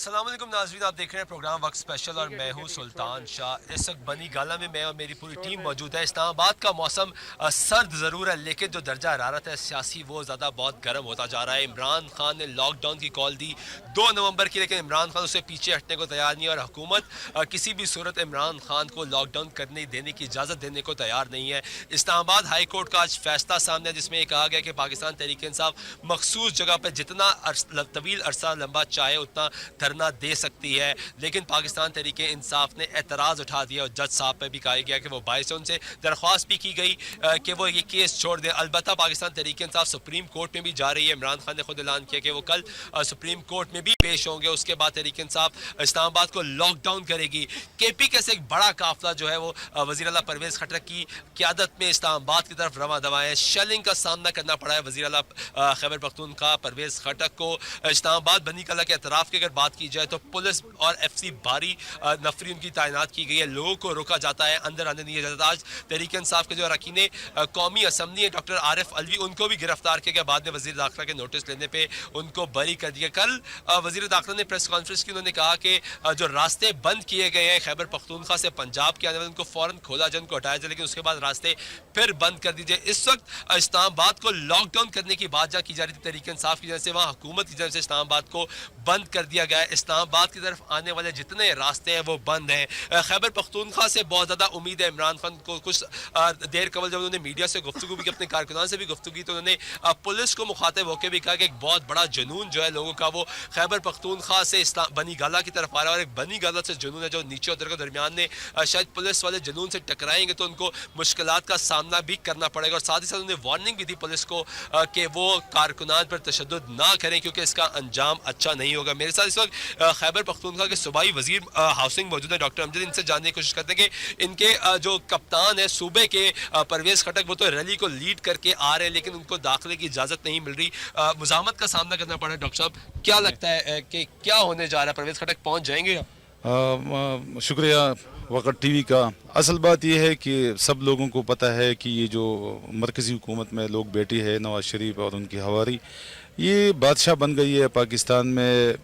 अस्सलाम वालेकुम नाज़रीन, आप देख रहे हैं प्रोग्राम वक्त स्पेशल और मैं हूं सुल्तान शाह। इस वक्त बनी गाला में मैं और मेरी पूरी टीम मौजूद है। इस्लामाबाद का मौसम सर्द ज़रूर है, लेकिन जो दर्जा हरारत है सियासी वो ज़्यादा बहुत गर्म होता जा रहा है। इमरान खान ने लॉकडाउन की कॉल दी 2 नवंबर की, लेकिन इमरान खान उसे पीछे हटने को तैयार नहीं है और हुकूमत किसी भी सूरत इमरान खान को लॉकडाउन करने देने की इजाज़त देने को तैयार नहीं है। इस्लामाबाद हाई कोर्ट का आज फैसला सामने है, जिसमें कहा गया कि पाकिस्तान तहरीक इंसाफ मखसूस जगह पर जितना तवील अरसा लंबा चाहे उतना धरना दे सकती है, लेकिन पाकिस्तान तहरीक इंसाफ ने एतराज़ उठा दिया और जज साहब पर भी कहा गया कि वो बायस से उनसे दरख्वास्त भी की गई कि वो ये केस छोड़ दें। अलबत्ता पाकिस्तान तहरीक इंसाफ सुप्रीम कोर्ट में भी जा रही है। इमरान खान ने खुद ऐलान किया कि वो कल सुप्रीम कोर्ट में भी पेश होंगे। उसके बाद तहरीक इंसाफ इस्लामाबाद को लॉकडाउन करेगी। KP के से एक बड़ा काफिला जो है वो वज़ीर आला परवेज़ खट्टक की क़यादत में इस्लामाबाद की तरफ रवां दवा है। शेलिंग का सामना करना पड़ा है वज़ीर आला खैबर पख्तूनख्वा परवेज़ खट्टक को। इस्लामाबाद बनी कला के अतराफ़ की अगर बात की जाए तो पुलिस और FC भारी नफरी उनकी तैनात की गई है। लोगों को रोका जाता है, अंदर आने नहीं जाता। आज तहरीक इंसाफ के जो अरकान कौमी असम्बली है डॉक्टर आरिफ अलवी, उनको भी गिरफ्तार किया गया। बाद में वज़ीर दाखिला के नोटिस लेने पे उनको बरी कर दिया। कल वज़ीर दाखिला ने प्रेस कॉन्फ्रेंस की, उन्होंने कहा कि जो रास्ते बंद किए गए हैं खैबर पख्तूनख्वा से पंजाब के आने वाले, उनको फ़ौरन खोला जाए, उनको हटाया जाए, लेकिन उसके बाद रास्ते फिर बंद कर दीजिए। इस वक्त इस्लामाबाद को लॉकडाउन करने की बात जहाँ की जा रही थी तहरीक इंसाफ की जानब से, वहाँ हुकूमत की जानब से इस्लामाबाद को बंद कर दिया गया है। इस्लामाबाद की तरफ आने वाले जितने रास्ते हैं वो बंद हैं। खैबर पख्तूनख्वा से बहुत ज़्यादा उम्मीद है इमरान खान को। कुछ देर कबल जब उन्होंने मीडिया से गुफ्तगू भी की, अपने कारकुनान से भी गुफ्तगू की, तो उन्होंने पुलिस को मुखातिब होकर भी कहा कि एक बहुत बड़ा जुनून जो है लोगों का वो खैबर पख्तूनख्वा से बनी गाला की तरफ आ रहा है, और एक बनी गाला से जुनून है जो नीचे उतर के दरमियान में शायद पुलिस वाले जुनून से टकराएंगे तो उनको मुश्किलात का सामना भी करना पड़ेगा। और साथ ही साथ उन्होंने वार्निंग भी दी पुलिस को कि वो कारकुनान पर तशद्दुद ना करें, क्योंकि इसका अंजाम अच्छा नहीं होगा। मेरे साथ इस वक्त खैबर पख्तूनख्वा के सूबाई वजीर हाउसिंग मौजूद है डॉक्टर अमजद। इनसे जानने की कोशिश करते हैं कि इनके जो कप्तान है सूबे के परवेज़ खट्टक, वो तो रैली को लीड करके आ रहे हैं, लेकिन उनको दाखिले की इजाज़त नहीं मिल रही, मुज़ाहमत का सामना करना पड़ा है। डॉक्टर साहब क्या लगता है कि क्या होने जा रहा है? परवेज़ खट्टक पहुँच जाएंगे? शुक्रिया वक़्त TV का। असल बात यह है कि सब लोगों को पता है कि ये जो मरकज़ी हुकूमत में लोग बैठी है नवाज़ शरीफ और उनकी हवारी, ये बादशाह बन गई है पाकिस्तान में।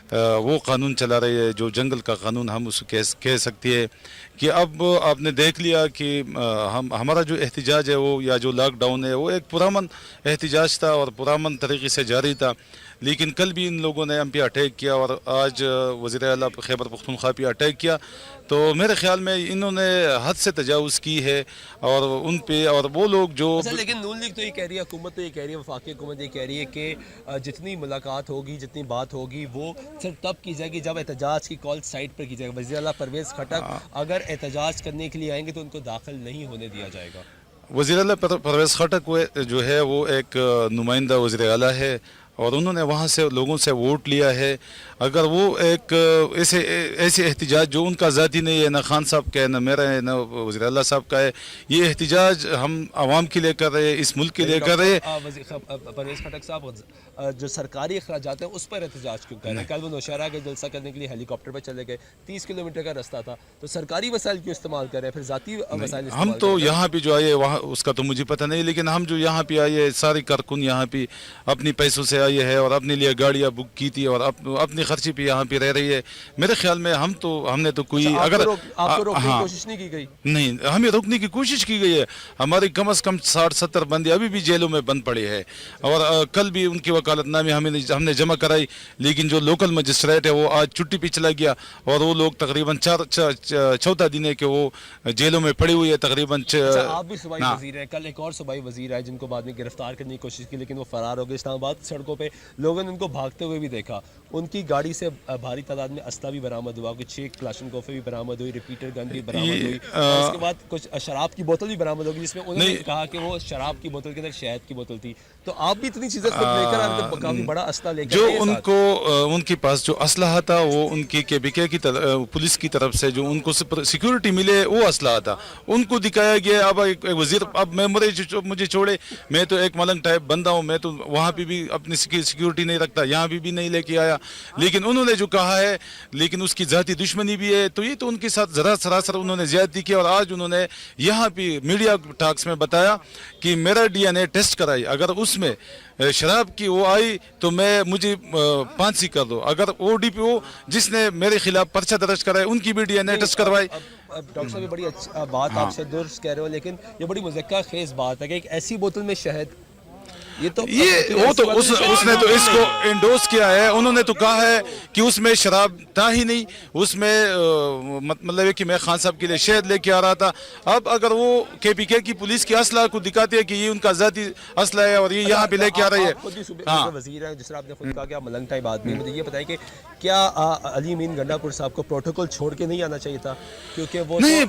वो कानून चला रही है जो जंगल का कानून हम उसको कह सकती है कि अब आपने देख लिया कि हमारा जो एहतजाज है वो या जो लॉकडाउन है वो एक पुरअमन एहतजाज था और पुरअमन तरीके से जारी था, लेकिन कल भी इन लोगों ने हम पे अटैक किया और आज वज़ीर आला खैबर पख्तूनख्वा पे अटैक किया। तो मेरे ख्याल में इन्होंने हद से तजावुज़ की है और उन पे और वो लोग जो लेकिन नून लीग तो ये कह रही है, हुकूमत तो ये कह रही है, वफाकी हुकूमत ये कह रही है कि जितनी मुलाकात होगी, जितनी बात होगी वो सिर्फ तब की जाएगी जब एहतजाज की कॉल साइट पर की जाएगी। वज़ीर आला परवेज़ खट्टक अगर एहतजाज करने के लिए आएंगे तो उनको दाखिल नहीं होने दिया जाएगा। वज़ीर आला परवेज़ खट्टक जो है वो एक नुमाइंदा वज़ीर आला है और उन्होंने वहाँ से लोगों से वोट लिया है। अगर वो एक ऐसे एहतजाज जो उनका ज़ाती नहीं है, ना खान साहब का है, ना मेरा है, ना वज़ीर आला साहब का है, ये एहतजाज हम आवाम के लिए कर रहे हैं, इस मुल्क के लिए कर रहे हैं। परवेज़ खट्टक साहब जो सरकारी अखराजात हैं उस पर एहतजाज क्यों कर रहे हैं? कल वो नौशहरा के जलसा करने के लिए हेलीकॉप्टर पर चले गए, 30 किलोमीटर का रास्ता था, तो सरकारी वसाइल क्यों इस्तेमाल कर रहे हैं, फिर ज़ाती वसाइल? हम तो यहाँ पे जो आए वहाँ उसका तो मुझे पता नहीं, लेकिन हम जो यहाँ पे आए सारे कारकुन यहाँ पे अपनी पैसों से आए हैं और अपने लिए गाड़ियाँ बुक की थी और अपने खर्चे पे यहाँ पे रह रही है। मेरे ख्याल में हमने तो कोई अगर आपको रोकने की कोशिश नहीं की गई? नहीं, हमें रोकने की कोशिश की गई है। हमारे कम से कम 60-70 बंदे अभी भी जेलों में बंद पड़े हैं और कल भी उनकी वकालतनामे हमने जमा कराई, लेकिन जो लोकल मजिस्ट्रेट है वो आज छुट्टी पे चला गया और वो लोग तकरीबन चौथा दिन है कि वो जेलों में पड़े हुए हैं तकरीबन। आप भी सूबाई वजीर हैं, कल एक और सूबाई वजीर आए जिनको बाद में गिरफ्तार करने की कोशिश की, लेकिन वो फरार हो गए। इस्लामाबाद सड़कों पर लोगों ने उनको भागते हुए भी देखा। उनकी गाड़ी से भारी तादाद में असला भी बरामद हुआ, कुछ 6 क्लाशनकोफ भी बरामद हुई, रिपीटर गन भी बरामद हुई, और इसके बाद कुछ शराब की बोतल भी बरामद होगी, जिसमें उन्होंने कहा कि वो शराब की बोतल के अंदर शहद की बोतल थी। तो आप भी इतनी चीजें खुद लेकर आते, काफी बड़ा असला लेकर जो उनको उनके पास जो असलहा था वो उनकी KPK की पुलिस की तरफ से जो उनको सिक्योरिटी मिले वो असलहा था, उनको दिखाया गया। अब एक वजीर, अब मैं मुझे छोड़े, मैं तो एक मलंग टाइप बंदा हूँ, मैं तो वहाँ पे भी अपनी सिक्योरिटी नहीं रखता, यहाँ भी नहीं लेके आया। किया, लेकिन उन्होंने जो कहा है, लेकिन उसकी जाती दुश्मनी भी है, तो ये तो उनके साथ ज़रा सरासर उन्होंने ज़्यादती की। और आज उन्होंने यहाँ पे मीडिया टॉक्स में बताया कि मेरा DNA टेस्ट कराई, अगर उसमें शराब की वो आई तो मुझे फांसी कर दो। अगर वो DPO जिसने मेरे खिलाफ पर्चा दर्ज कराया उनकी भी DNA टेस्ट करवाई। अब डॉक्टर साहब ये बड़ी अच्छी बात आपसे दुरुस्त कह रहे हो, लेकिन ये बड़ी मुज़क्का खेज बात है कि एक ऐसी बोतल में शहद, ये वो तो उसने तो इसको इंडोर्स किया है। उन्होंने तो कहा है कि उसमें शराब था ही नहीं, उसमें मतलब है कि मैं खान साहब के लिए शहद लेके आ रहा था। अब अगर वो KPK की पुलिस की असला को दिखाती है कि ये उनका जाती असला है और ये यहाँ पे लेके आ रही है। हाँ, वजीर है, जिस तरह आपने खुद कहा कि आप मलंग टाइप आदमी, मुझे ये बताइए कि क्या अली अमीन गंडापुर साहब को प्रोटोकॉल छोड़ के नहीं आना चाहिए था? क्योंकि वो नहीं,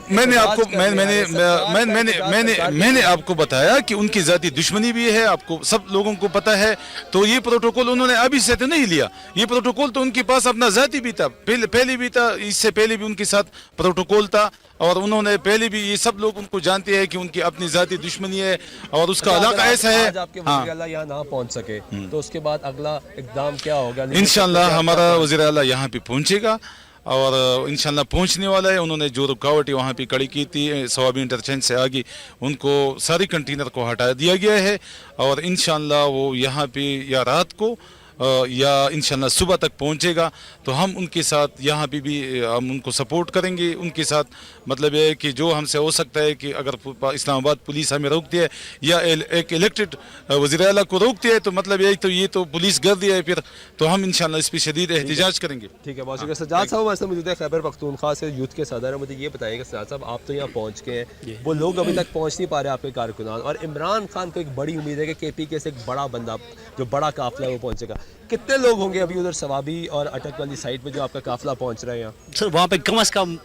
मैंने आपको बताया कि उनकी जाती दुश्मनी भी है, आपको सब लोगों को पता है। तो ये प्रोटोकॉल उन्होंने अभी से तो नहीं लिया, ये प्रोटोकॉल तो उनके पास अपना जाती भी था, पहले भी था, इससे पहले भी उनके साथ प्रोटोकॉल था। और उन्होंने पहले भी, ये सब लोग उनको जानते हैं कि उनकी अपनी जाती दुश्मनी है और उसका इलाका ऐसा है। आपके वज़ीर आला यहाँ ना पहुँच सके तो उसके बाद अगला इक़दाम क्या होगा? इंशाल्लाह हमारा वज़ीर आला यहाँ पे पहुँचेगा और इंशाल्लाह पहुंचने वाला है। उन्होंने जो रुकावटें वहाँ पे खड़ी की थी सवाबी इंटरचेंज से आगे, उनको सारी कंटेनर को हटा दिया गया है और इंशाल्लाह वो यहाँ पे या रात को या इंशाल्लाह सुबह तक पहुँचेगा। तो हम उनके साथ यहाँ पे भी हम उनको सपोर्ट करेंगे। उनके साथ मतलब ये है कि जो हमसे हो सकता है कि अगर इस्लामाबाद पुलिस हमें रोकती है या एक इलेक्टेड वज़ीर आला को रोकती है तो मतलब ये तो पुलिस गर्दी है, फिर तो हम इंशाल्लाह इस पर शदीद एहतिजाज करेंगे। ठीक है, बहुत शुक्रिया। सज्जाद साहब हमारे साथ मौजूद है, खैबर पख्तूनख्वा से यूथ के सदर है। मुझे ये बताइएगा सज्जाद साहब, आप तो यहाँ पहुँच के हैं, वो लोग अभी तक पहुँच नहीं पा रहे आपके कारकुनान, और इमरान खान को एक बड़ी उम्मीद है कि KPK से एक बड़ा बंदा, जो बड़ा काफिला है, वो पहुँचेगा। कितने लोग होंगे अभी उधर सवाबी और अटक वाली साइड पे जो आपका काफिला पहुँच रहा है यहाँ? सर वहाँ पे कम से कम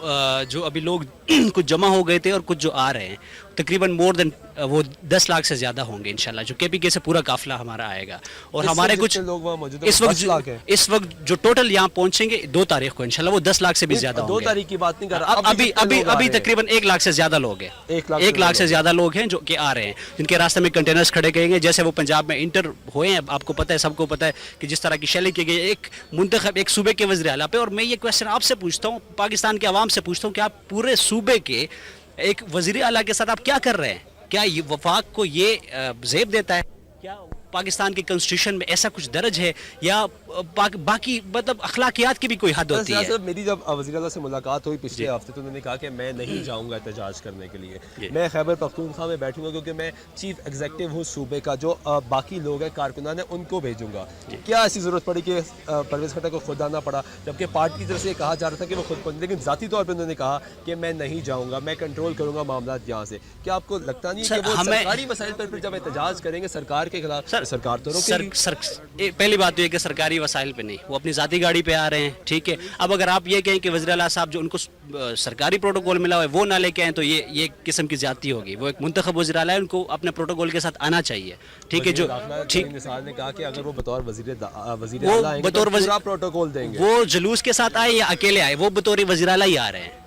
जो अभी लोग कुछ जमा हो गए थे और कुछ जो आ रहे हैं, तकरीबन मोर देन वो 10 लाख से ज़्यादा होंगे इंशाल्लाह, जो KPK से पूरा काफिला हमारा आएगा। और हमारे कुछ लोग वहाँ मौजूद इस वक्त जो टोटल यहाँ पहुँचेंगे 2 तारीख को इंशाल्लाह, वो 10 लाख से भी ज़्यादा होंगे। 2 तारीख की बात नहीं कर रहा, अभी तकरीबन 1 लाख से ज़्यादा लोग हैं, 1 लाख से ज़्यादा लोग हैं जो कि आ रहे हैं, जिनके रास्ते में कंटेनर्स खड़े गए। जैसे वो पंजाब में इंटर हुए हैं, आपको पता है, सबको पता है कि जिस तरह की शेलिंग की गई एक मुंतखब एक सूबे के वज़ीर आला पे। और मैं ये क्वेश्चन आपसे पूछता हूँ, पाकिस्तान के अवाम से पूछता हूँ कि आप पूरे सूबे के एक वज़ीर आला के साथ आप क्या कर रहे हैं? क्या ये वफाक को ये ज़ेब देता है? क्या पाकिस्तान के कॉन्स्टिट्यूशन में ऐसा कुछ दर्ज है या बाकी मतलब अखलाकियात की भी कोई हद होती है? मेरी जब वज़ीर आला से मुलाकात हुई पिछले हफ्ते तो उन्होंने कहा कि मैं नहीं जाऊंगा एहतजाज करने के लिए, मैं खैबर पख्तूनख्वा में बैठूंगा क्योंकि मैं चीफ एग्जीक्यूटिव हूँ सूबे का, जो बाकी लोग हैं कारकुनान हैं उनको भेजूंगा। क्या ऐसी ज़रूरत पड़ी कि परवेज़ खट्टर को खुद आना पड़ा, जबकि पार्टी की तरफ से कहा जा रहा था कि वो खुद पहुंचे, लेकिन ज़ाती तौर पर उन्होंने कहा कि मैं नहीं जाऊँगा, मैं कंट्रोल करूँगा मामला यहाँ से। क्या आपको लगता नहीं कि वो सरकारी मसाइल पर जब एहतजाज करेंगे सरकार के खिलाफ, सरकार तो रोकेगी? पहली बात तो ये कि सरकारी वसाइल पे नहीं, वो अपनी ज़ाती गाड़ी पे आ रहे हैं, ठीक है। अब अगर आप ये कहें कि वज़ीर आला साहब जो उनको सरकारी प्रोटोकॉल मिला हुआ है वो ना लेके आए तो ये किस्म की ज़्यादती होगी। वो एक मुंतखब वज़ीर आला है, उनको अपने प्रोटोकॉल के साथ आना चाहिए, ठीक है। जो ठीक मिसाल ने कहा कि अगर वो बतौर वज़ीर आला आएंगे तो पूरा प्रोटोकॉल देंगे, वो जुलूस के साथ आए या अकेले आए, वो बतौर वज़ीर आला ही आ रहे हैं।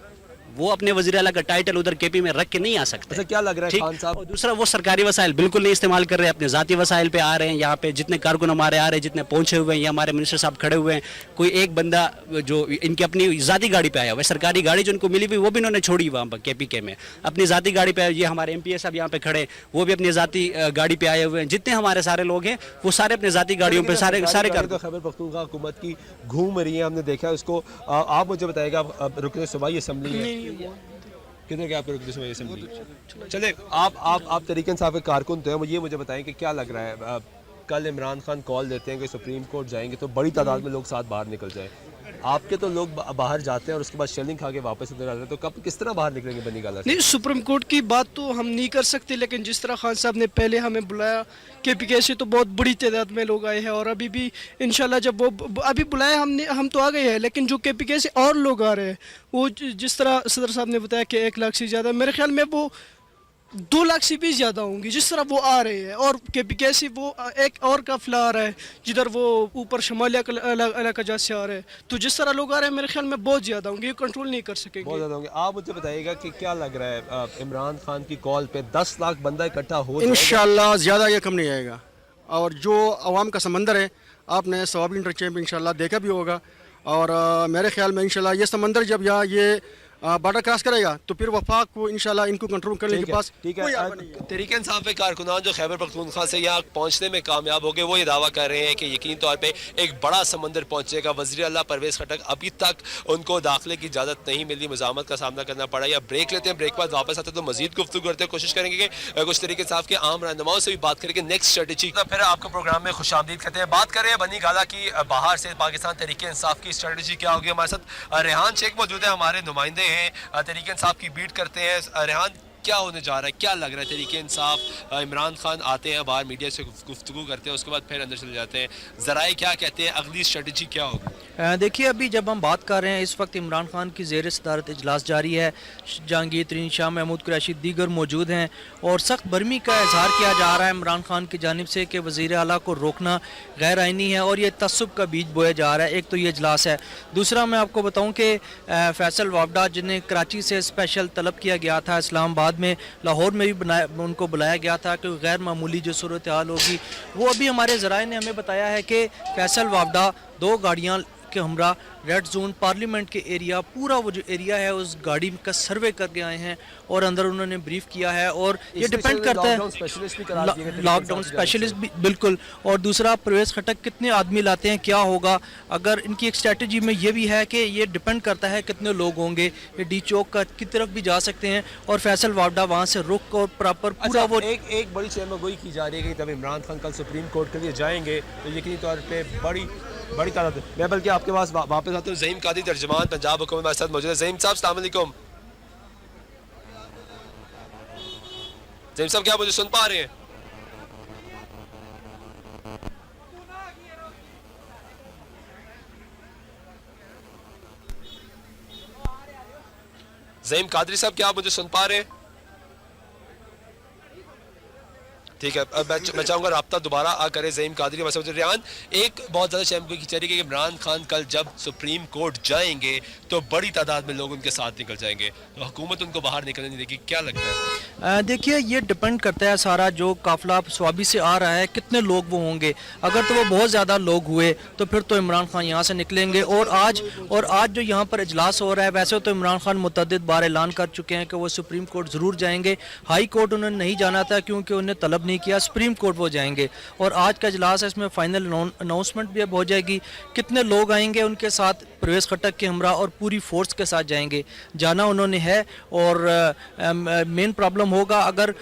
वो अपने वज़ीर आला का टाइटल उधर KP में रख के नहीं आ सकते। अच्छा, क्या लग रहा है खान साहब? और दूसरा, वो सरकारी वसाइल बिल्कुल नहीं इस्तेमाल कर रहे हैं, अपने ज़ाती वसाइल पे आ रहे हैं। यहाँ पे जितने कारकुन हमारे आ रहे हैं, जितने पहुंचे हुए हैं, या हमारे मिनिस्टर साहब खड़े हुए हैं, कोई एक बंदा जो इनकी अपनी ज़ाती गाड़ी पे आया हुआ है, सरकारी गाड़ी जो उनको मिली हुई वो भी इन्होंने छोड़ी वहाँ पर KPK में, अपनी ज़ाती गाड़ी पे। ये हमारे MPA साहब यहाँ पे खड़े, वो भी अपनी ज़ाती गाड़ी पे आए हुए हैं। जितने हमारे सारे लोग हैं वो सारे अपने ज़ाती गाड़ियों पर सारे तो खैबर पख्तूनख्वा हुकूमत की घूम रही है, हमने देखा उसको। आप मुझे बताइएगा, रुकन सूबाई असम्बली है किधर गया आपके रुकन सूबाई असम्बली? चले आप तरीके इंसाफ के कारकुन तो हैं, ये मुझे बताएं कि क्या लग रहा है, कल इमरान खान कॉल देते हैं कि सुप्रीम कोर्ट जाएंगे तो बड़ी तादाद में लोग साथ बाहर निकल जाए, आपके तो लोग बाहर जाते हैं और उसके बाद शेलिंग खा के वापस इधर आते हैं, तो कब किस तरह बाहर निकलेंगे बनी गाला से? नहीं, सुप्रीम कोर्ट की बात तो हम नहीं कर सकते, लेकिन जिस तरह खान साहब ने पहले हमें बुलाया, KPK से तो बहुत बड़ी तादाद में लोग आए हैं, और अभी भी इंशाल्लाह जब वो अभी बुलाया हम तो आ गए हैं, लेकिन जो KPK से और लोग आ रहे हैं, वो जिस तरह सदर साहब ने बताया कि 1 लाख से ज़्यादा, मेरे ख्याल में वो 2 लाख से भी ज़्यादा होंगी जिस तरह वो आ रहे हैं। और KPK से वो एक और काफिला आ रहा है जिधर वो ऊपर शमालिया इलाका जहाँ से आ रहे हैं, तो जिस तरह लोग आ रहे हैं मेरे ख्याल में बहुत ज़्यादा होंगे, ये कंट्रोल नहीं कर सकेंगे, बहुत ज़्यादा होंगे। आप मुझे बताइएगा कि क्या लग रहा है, इमरान खान की कॉल पे 10 लाख बंदा इकट्ठा हो जाएगा? इंशाल्लाह ज़्यादा ये कम नहीं आएगा, और जो अवाम का समंदर है आपने सवाब इंटरचेंज इंशाल्लाह देखा भी होगा। और मेरे ख्याल में इंशाल्लाह ये समंदर जब यहाँ ये बॉर्डर क्रॉस करेगा तो फिर वफाक को इंशाल्लाह इनको कंट्रोल करने के पास ठीक कोई है। आवा नहीं है। तहरीक इंसाफ के कारकुनान जो खैबर पख्तूनख्वा से यहाँ पहुँचने में कामयाब हो गए, वो ये दावा कर रहे हैं कि यकीन तौर पे एक बड़ा समंदर पहुँचेगा। वज़ीर आला परवेज़ खटक अभी तक उनको दाखिले की इजाज़त नहीं मिली, मुज़ाहमत का सामना करना पड़ा। या ब्रेक लेते हैं, ब्रेक के बाद वापस आते हैं तो मज़ीद गुफ्तगू करते हैं, कोशिश करेंगे कि कुछ तहरीक इंसाफ के आम रहनुमाओं से भी बात करेंगे नेक्स्ट स्ट्रेटजी का। फिर आपको प्रोग्राम में खुशामदीद करते हैं। बात करें बनी गाला की, बाहर से पाकिस्तान तहरीक इंसाफ की स्ट्रेटजी क्या होगी। हमारे साथ रेहान शेख मौजूद है, हमारे नुमाइंदे हैं, तहरीक इंसाफ की बीट करते हैं। रेहान, क्या होने जा रहा है, क्या लग रहा है? तहरीक इंसाफ, इमरान खान आते हैं बाहर मीडिया से गुफ्तगू करते हैं, उसके बाद फिर अंदर चले जाते हैं, ज़राए क्या कहते हैं, अगली स्ट्रेटजी क्या होगी? देखिए, अभी जब हम बात कर रहे हैं, इस वक्त इमरान खान की ज़ेर सदारत इजलास जारी है। जहांगीर तरीन, शाह महमूद कुरैशी दीगर मौजूद हैं और सख्त बरमी का इजहार किया जा रहा है इमरान खान की जानिब से कि वज़ीर आला को रोकना गैर आइनी है और ये तसब्बुब का बीज बोया जा रहा है। एक तो ये इजलास है, दूसरा मैं आपको बताऊँ कि फैसल वावडा जिन्हें कराची से स्पेशल तलब किया गया था, इस्लामाबाद में, लाहौर में भी उनको बुलाया गया था कि गैर मामूली जो सूरत हाल होगी, वो अभी हमारे ज़राए ने हमें बताया है कि फैसल वावडा 2 गाड़ियाँ के हमरा रेड जोन पार्लियामेंट के एरिया, पूरा वो जो एरिया है उस गाड़ी का सर्वे करके आए हैं और अंदर उन्होंने ब्रीफ किया है। और ये डिपेंड करता है लॉकडाउन स्पेशलिस्ट भी, बिल्कुल। और दूसरा परवेज़ खटक कितने आदमी लाते हैं, क्या होगा। अगर इनकी एक स्ट्रेटजी में ये भी है कि ये डिपेंड करता है कितने लोग होंगे, ये डी चौक की तरफ भी जा सकते हैं और फैसल वावडा वहाँ से रुक और प्रॉपर पूरा वो एक बड़ी चेमगोई की जा रही है कि जब इमरान खान कल सुप्रीम कोर्ट के लिए जाएंगे तो यकीनी तौर पर बड़ी तादाद। मैं बल्कि आपके पास वापस आता हूँ। ज़हीम कादरी, तर्जुमान पंजाब हुकूमत, हमारे साथ मौजूद है। ज़हीम साहब, अस्सलाम वालेकुम। ज़हीम साहब, क्या आप मुझे सुन पा रहे हैं? ज़हीम कादरी साहब, क्या आप मुझे सुन पा रहे हैं? ठीक है, अब मैं चाहूँगा रब्ता दोबारा करें ज़हीम कादरी मसूद रियान। एक बहुत ज़्यादा शहम की चली कि इमरान खान कल जब सुप्रीम कोर्ट जाएंगे तो बड़ी तादाद में लोग उनके साथ निकल जाएंगे, तो हुकूमत उनको बाहर निकलने नहीं देगी, क्या लगता है? देखिए, ये डिपेंड करता है सारा जो काफिला स्वाबी से आ रहा है कितने लोग वो होंगे। अगर तो वो बहुत ज़्यादा लोग हुए तो फिर तो इमरान खान यहाँ से निकलेंगे। और आज जो यहाँ पर इजलास हो रहा है, वैसे तो इमरान खान मुतअद्दिद बार ऐलान कर चुके हैं कि वो सुप्रीम कोर्ट ज़रूर जाएंगे। हाई कोर्ट उन्होंने नहीं जाना था क्योंकि उन्हें तलब नहीं किया, सुप्रीम कोर्ट वो जाएंगे। और आज का इजलास है, इसमें फाइनल अनाउंसमेंट भी अब हो जाएगी कितने लोग आएंगे उनके साथ। परवेज़ खटक के हमरा और पूरी फोर्स के साथ जाएंगे, जाना उन्होंने है। और मेन प्रॉब्लम होगा अगर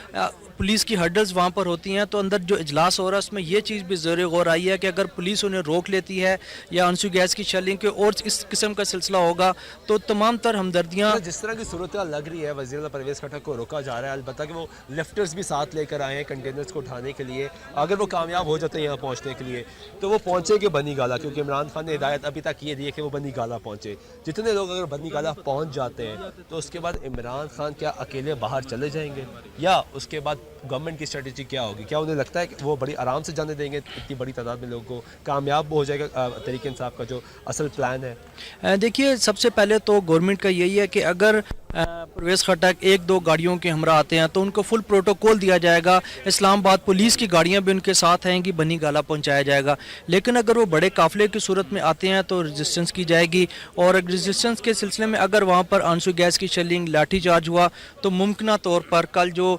पुलिस की हर्डल्स वहाँ पर होती हैं तो अंदर जो इजलास हो रहा है उसमें ये चीज़ भी ज़रूर गौर आई है कि अगर पुलिस उन्हें रोक लेती है या आंसू गैस की शेलिंग के और इस किस्म का सिलसिला होगा तो तमाम तर हमदर्दियाँ। जिस तरह की सूरत लग रही है, वज़ीर आला परवेज़ खटक को रोका जा रहा है, अलबत्ता कि वो लिफ्टर्स भी साथ लेकर आए हैं कंटेनर्स को उठाने के लिए। अगर वो कामयाब हो जाते हैं यहाँ पहुँचने के लिए तो वो पहुँचेंगे बनी गाला, क्योंकि इमरान खान ने हिदायत अभी तक ये दी है कि वो बनी गाला पहुँचे। जितने लोग अगर बनी गाला पहुँच जाते हैं तो उसके बाद इमरान खान क्या अकेले बाहर चले जाएंगे या उसके बाद गवर्नमेंट की स्ट्रेटजी क्या होगी? क्या उन्हें लगता है कि वो बड़ी आराम से जाने देंगे इतनी बड़ी तादाद में लोगों को, कामयाब हो जाएगा तहरीक इंसाफ का जो असल प्लान है? देखिए, सबसे पहले तो गवर्नमेंट का यही है कि अगर परवेज़ खटक 1-2 गाड़ियों के हमरा आते हैं तो उनको फुल प्रोटोकॉल दिया जाएगा। इस्लामाबाद पुलिस की गाड़ियां भी उनके साथ आएंगी, बनी गाला पहुंचाया जाएगा। लेकिन अगर वो बड़े काफिले की सूरत में आते हैं तो रेजिस्टेंस की जाएगी। और रेजिस्टेंस के सिलसिले में अगर वहाँ पर आंसू गैस की शेलिंग, लाठी चार्ज हुआ तो मुमकिन तौर पर कल जो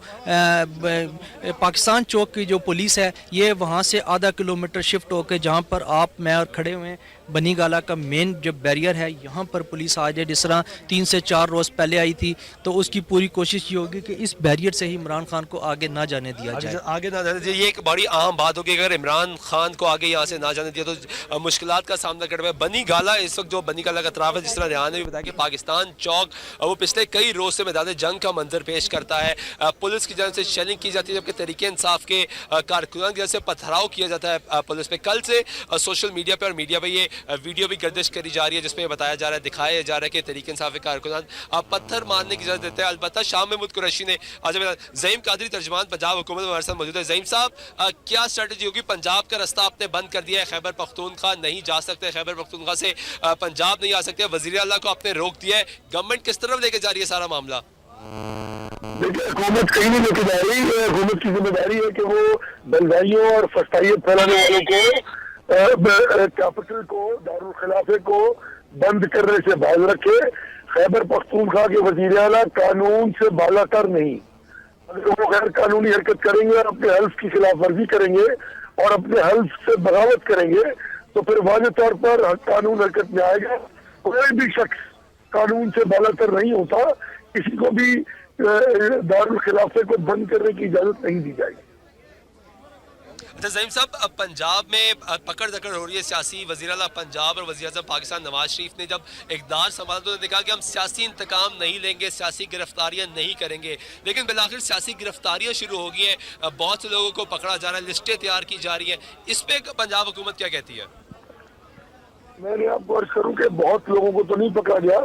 पाकिस्तान चौक की जो पुलिस है ये वहाँ से आधा किलोमीटर शिफ्ट होकर जहाँ पर आप मैं और खड़े हुए हैं बनी गाला का मेन जो बैरियर है यहाँ पर पुलिस आ जाए। जिस तरह 3 से 4 रोज़ पहले आई थी तो उसकी पूरी कोशिश ये होगी कि इस बैरियर से ही इमरान खान को आगे ना जाने दिया जाए। आगे ना जाने दिया, ये एक बड़ी अहम बात होगी। अगर इमरान खान को आगे यहाँ से ना जाने दिया तो मुश्किलात का सामना करना है। बनी गाला इस वक्त जो बनी गाला का अतराफ है, जिस तरह रेहान ने भी बताया कि पाकिस्तान चौक वो पिछले कई रोज से मैदान जंग का मंजर पेश करता है। पुलिस की जानब से शेलिंग की जाती है जबकि तहरीक इंसाफ के कारकुनान की जानब से पथराव किया जाता है पुलिस पे। कल से सोशल मीडिया पे और मीडिया पे ये वीडियो भी गर्दिश करी जा रही है जिसमें बताया जा रहा है, दिखाया जा रहा है कि तहरीक इंसाफ के कारकुनान पत्थर मारने की इजाजत देते हैं। अलबत्ता शाह महमूद कुरैशी ने आज ज़हीम कादरी, तर्जुमान पंजाब हुकूमत, हमारे साथ मौजूद है। ज़हीम साहब, क्या स्ट्रेटजी होगी? पंजाब का रास्ता आपने बंद कर दिया है, खैबर पख्तूनख्वा नहीं जा सकते, खैबर पख्तूनख्वा से पंजाब नहीं आ सकते, वज़ीर आला को आपने रोक दिया है, गवर्नमेंट किस तरफ लेके जा रही है सारा मामला? देखिए, हुकूमत कहीं नहीं लेके जा रही है। हुकूमत की जिम्मेदारी है कि वो दंगाइयों और फसाइयत फैलाने वालों को कैपिटल को, दारुल खिलाफे को बंद करने से बाज रखे। खैबर पख्तूनख्वा के वजीर आला कानून से बालातर नहीं, अगर वो गैर कानूनी हरकत करेंगे और अपने हल्फ की खिलाफ वर्जी करेंगे और अपने हल्फ से बगावत करेंगे तो फिर वाज़ेह तौर पर कानून हरकत में आएगा। कोई भी शख्स कानून से बालातर नहीं होता, किसी को भी दारुल खिलाफे को बंद करने की इजाजत नहीं दी जाएगी। अच्छा ज़हीम साहब, अब पंजाब में पकड़ दकड़ हो रही है सियासी। वज़ीर आला पंजाब और वज़ीर आज़म पाकिस्तान नवाज शरीफ ने जब इक़्तिदार संभाला तो उन्होंने कहा कि हम सियासी इंतकाम नहीं लेंगे, सियासी गिरफ्तारियां नहीं करेंगे, लेकिन बिलाखिर सियासी गिरफ्तारियां शुरू हो गई हैं, बहुत से लोगों को पकड़ा जा रहा है, लिस्टें तैयार की जा रही हैं। इस पर पंजाब हुकूमत क्या कहती है? मैंने आपको अर्ज करूं कि बहुत लोगों को तो नहीं पकड़ा गया,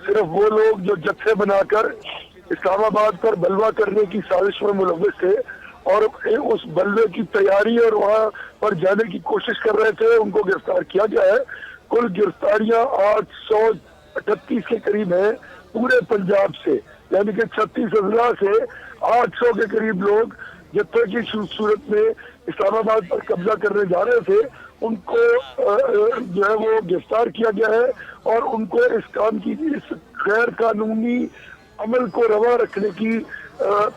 सिर्फ वो लोग जो जत्थे बनाकर इस्लामाबाद पर बलवा करने की साजिश में मुलव्वस थे और उस बलवे की तैयारी और वहां पर जाने की कोशिश कर रहे थे, उनको गिरफ्तार किया गया है। कुल गिरफ्तारियां 838 के करीब हैं पूरे पंजाब से, यानी कि 36 अजला से 800 के करीब लोग जत्थे की सूरत में इस्लामाबाद पर कब्जा करने जा रहे थे, उनको जो है वो गिरफ्तार किया गया है और उनको इस काम की, इस गैर कानूनी अमल को रवा रखने की